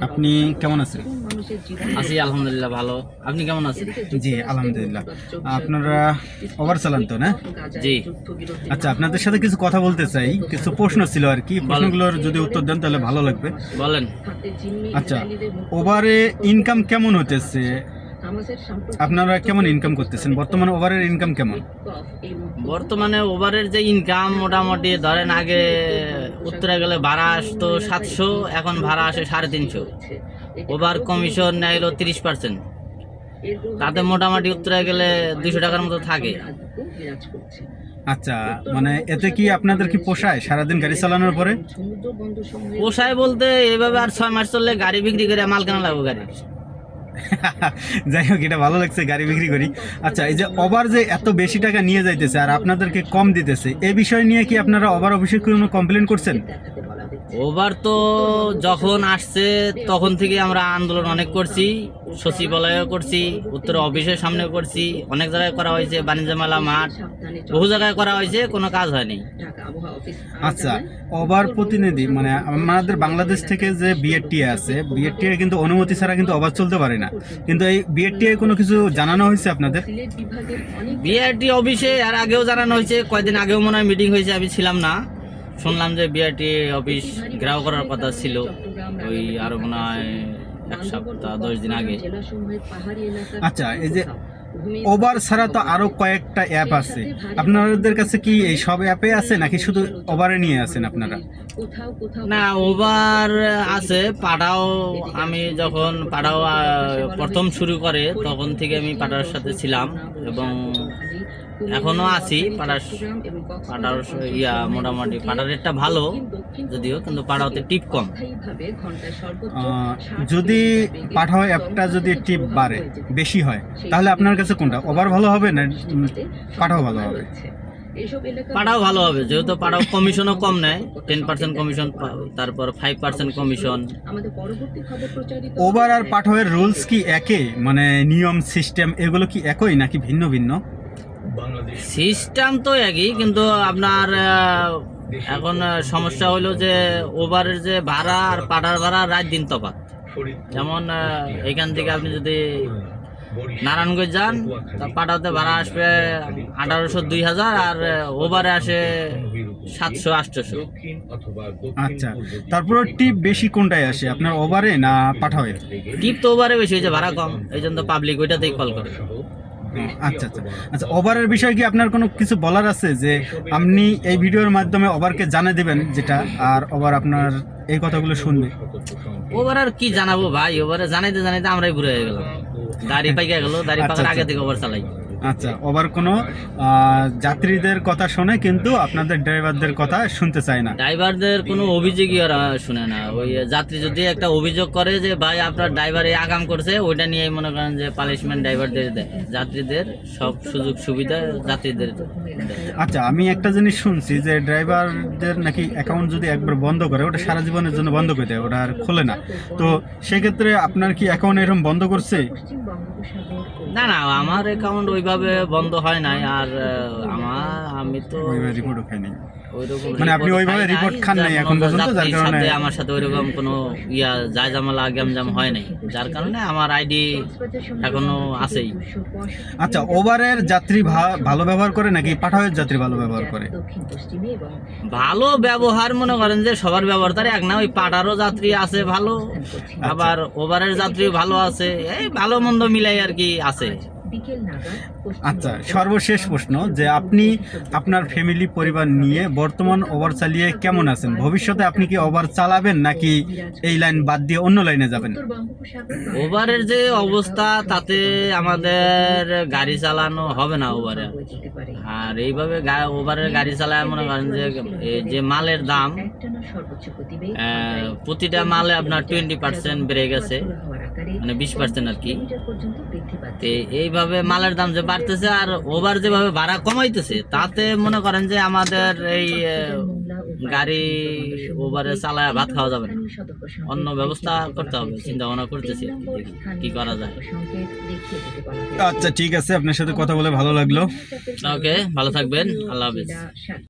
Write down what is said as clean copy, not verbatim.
আপনি কেমন আছেন? আছি আলহামদুলিল্লাহ ভালো। আপনি কেমন আছেন? জি আলহামদুলিল্লাহ। আপনারা ওভার চালান তো না? জি আচ্ছা, আপনাদের সাথে কিছু কথা বলতে চাই। কিছু প্রশ্ন ছিল আর কি, প্রশ্নগুলোর যদি উত্তর দেন তাহলে ভালো লাগবে। বলেন। আচ্ছা, ওভারে ইনকাম কেমন হতেছে? আপনারা কেমন ইনকাম করতেছেন বর্তমানে? ওভারের ইনকাম কেমন? বর্তমানে ওভারের যে ইনকাম মোটামুটি ধরেন আগে উত্তরে গেলে ভাড়া আসতো 700, এখন ভাড়া আসে 350। ওভার কমিশন নেয় হলো 30%। তাতে মোটামুটি উত্তরে গেলে 200 টাকার মতো থাকে। আচ্ছা, মানে এতে কি আপনাদের কি পোষায় সারাদিন গাড়ি চালানোর পরে? পোষায় বলতে এইভাবে আর 6 মাস চললে গাড়ি বিক্রি করে মাল কেনা লাগবে গাড়ি। যাই হোক, এটা ভালো লাগছে, গাড়ি বিক্রি করি। আচ্ছা, এই যে ওভার যে এত বেশি টাকা নিয়ে যাইতেছে আর আপনাদেরকে কম দিতেছে, এই বিষয় নিয়ে কি আপনারা ওভার অফিসে কোনো কমপ্লেন করছেন? ওভার তো যখন আসছে তখন থেকে আমরা আন্দোলন অনেক করছি, সচিবালয়েও করছি, উত্তর অফিসের সামনে করছি, অনেক জায়গায় করা হয়েছে, বাণিজ্য মেলা মাঠ, বহু জায়গায় করা হয়েছে, কোনো কাজ হয়নি। আচ্ছা, ওভার প্রতিনিধি মানে আমাদের বাংলাদেশ থেকে যে বিএটিএ আছে, বিএটিএ কিন্তু অনুমতি ছাড়া কিন্তু ওভার চলতে পারে না, কিন্তু এই বিএটিএ কোনো কিছু জানানো হয়েছে আপনাদের? বিআরটি অফিসে আর আগেও জানানো হয়েছে, কয়েকদিন আগেও মনে হয় মিটিং হয়েছে, আমি ছিলাম না। শুনলাম যে বিআরটি অফিস ঘেরাও করার কথা ছিল, ওই আরো মনে হয় 1 সপ্তাহ 10 দিন আগে। আচ্ছা, এই যে ওভার ছাড়া তো আরো কয়েকটা অ্যাপ আছে, আপনাদের কাছে কি এই সব অ্যাপে আছে নাকি শুধু ওভারে নিয়ে আছেন আপনারা? না, ওভার আছে, পাঠাও। আমি যখন পাঠাও প্রথম শুরু করে তখন থেকে আমি পাঠার সাথে ছিলাম এবং এখনো আছি। পাঠার মোটামুটি পাঠার রেটটা ভালো যদিও, কিন্তু পাঠাওতে টিপ কম। যদি পাঠাও অ্যাপটা যদি টিপ বাড়ে বেশি হয় তাহলে আপনার কাছে কোনটা, ওভার ভালো হবে না পাঠাও ভালো হবে? পাঠাও ভালো হবে, যেহেতু পাঠাও কমিশনও কম নেয়, 10% কমিশন, তারপর 5% কমিশন। ওভার আর পাঠাওয়ের রুলস কি একই, মানে নিয়ম সিস্টেম এগুলো কি একই নাকি ভিন্ন ভিন্ন? সিস্টেম তো একই, কিন্তু আপনার এখন সমস্যা হলো যে ওভারের যে ভাড়া আর পাঠার ভাড়া রাত দিন তফাৎ। যেমন এখান থেকে আপনি যদি নারায়ণগঞ্জ যান, তা পাঠাতে ভাড়া আসবে 1800 2000, আর ওভারে আসে 700 800। আচ্ছা, তারপর টিপ বেশি কোনটায় আসে, আপনার ওভারে না পাঠাওয়ে? টিপ তো ওভারে বেশি হয়েছে, ভাড়া কম, এই জন্য পাবলিক ওইটাতেই কল করে। আচ্ছা আচ্ছা আচ্ছা, ওভারের বিষয়ে কি আপনার কোনো কিছু বলার আছে, যে আপনি এই ভিডিওর মাধ্যমে ওভারকে জানিয়ে দিবেন যেটা, আর ওভার আপনার এই কথাগুলো শুনবে? ওভার আর কি জানাবো ভাই, ওভারে জানাইতে জানাইতে আমরাই ঘুরে হয়ে গেলাম, দাড়ি পাইকা গেল, দাড়ি পাকার আগে থেকে ওভার চালাই। আচ্ছা, ওভার কোনো যাত্রীদের কথা শোনে কিন্তু আপনাদের ড্রাইভারদের কথা শুনতে চায় না? ড্রাইভারদের কোনো অভিযোগই ওরা শুনে না। ওই যাত্রী যদি একটা অভিযোগ করে যে ভাই আপনার ড্রাইভার এই আগাম করছে, ওইটা নিয়ে মনে করেন যে পানিশমেন্ট ড্রাইভারদের দেয়, যাত্রীদের সব সুযোগ সুবিধা যাত্রীদের দেয়। আচ্ছা, আমি একটা জিনিস শুনছি যে ড্রাইভারদের নাকি অ্যাকাউন্ট যদি একবার বন্ধ করে ওটা সারা জীবনের জন্য বন্ধ করে দেয়, ওটা আর খোলে না। তো সেক্ষেত্রে আপনার কি অ্যাকাউন্ট এরকম বন্ধ করছে? না না, আমার অ্যাকাউন্ট ওইভাবে বন্ধ হয় নাই। আর আমি তো ওইভাবে রিপোর্টও খাই নাই, ওইরকম মানে আপনি ওইভাবে রিপোর্ট খান নাই এখন পর্যন্ত, যার কারণে আমার সাথে ওইরকম কোনো জায়জামালা গ্যামজাম হয় নাই, যার কারণে আমার আইডি এখনো আছেই। আচ্ছা, ওভারের যাত্রী ভালো ব্যবহার করে নাকি পাঠাওয়ের যাত্রী ভালো ব্যবহার করে? ভালো ব্যবহার মনে করেন যে সবার ব্যবহার তার এক না, ওই পাঠারও যাত্রী আছে ভালো, আবার ওভারের যাত্রী ভালো আছে, এই ভালো মন্দ মিলাই আর কি আছে। আচ্ছা, সর্বশেষ প্রশ্ন, যে আপনি আপনার ফ্যামিলি পরিবার নিয়ে বর্তমান ওভার চালিয়ে কেমন আছেন? ভবিষ্যতে আপনি কি ওভার চালাবেন নাকি এই লাইন বাদ দিয়ে অন্য লাইনে যাবেন? ওভারের যে অবস্থা তাতে আমাদের গাড়ি চালানো হবে না ওভারে। আর এইভাবে ওভারের গাড়ি চালায় মনে করেন যে মালের দাম, প্রতিটা মালে আপনার 20% বেড়ে গেছে, মানে 20% আর কি। এইভাবে মালের দাম যে বাড়তেছে আর ওভার যেভাবে ভাড়া কমাইতেছে, তাতে মনে করেন যে আমাদের এই গাড়ি ওভারে চালায় ভাত খাওয়া যাবে না, অন্য ব্যবস্থা করতে হবে, চিন্তা ভাবনা করতেছি কি করা যায়। আচ্ছা, ঠিক আছে, আপনার সাথে কথা বলে ভালো লাগলো। ওকে, ভালো থাকবেন, আল্লাহ হাফেজ।